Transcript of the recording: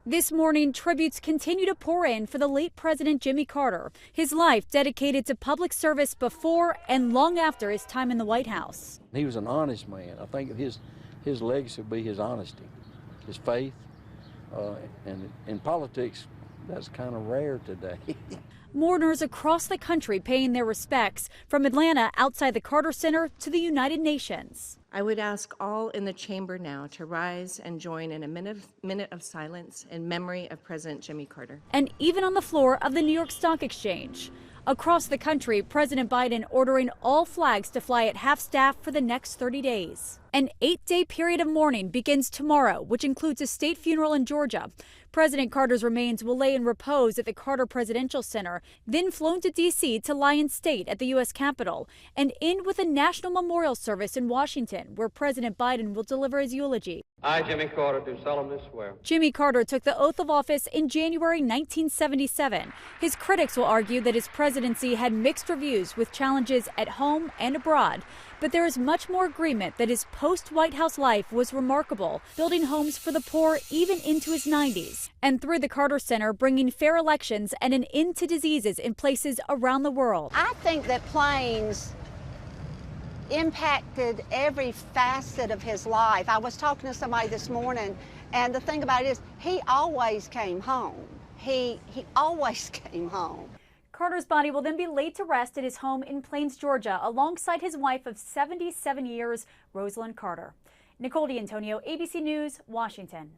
This morning, tributes continue to pour in for the late President Jimmy Carter, his life dedicated to public service before and long after his time in the White House. He was an honest man. I think his legacy will be his honesty, his faith, and in politics, that's kind of rare today. Mourners across the country paying their respects, from Atlanta outside the Carter Center to the United Nations. I would ask all in the chamber now to rise and join in a minute of silence in memory of President Jimmy Carter. And even on the floor of the New York Stock Exchange. Across the country, President Biden ordering all flags to fly at half-staff for the next 30 days. An 8-day period of mourning begins tomorrow, which includes a state funeral in Georgia. President Carter's remains will lay in repose at the Carter Presidential Center, then flown to D.C. to lie in state at the U.S. Capitol, and end with a national memorial service in Washington, where President Biden will deliver his eulogy. I, Jimmy Carter, do solemnly swear. Jimmy Carter took the oath of office in January 1977. His critics will argue that his presidency had mixed reviews with challenges at home and abroad. But there is much more agreement that his post-White House life was remarkable, building homes for the poor even into his 90s. And through the Carter Center, bringing fair elections and an end to diseases in places around the world. I think that planes impacted every facet of his life. I was talking to somebody this morning, and the thing about it is he always came home. He always came home. Carter's body will then be laid to rest at his home in Plains, Georgia, alongside his wife of 77 years, Rosalind Carter. Nicole D'Antonio, ABC News, Washington.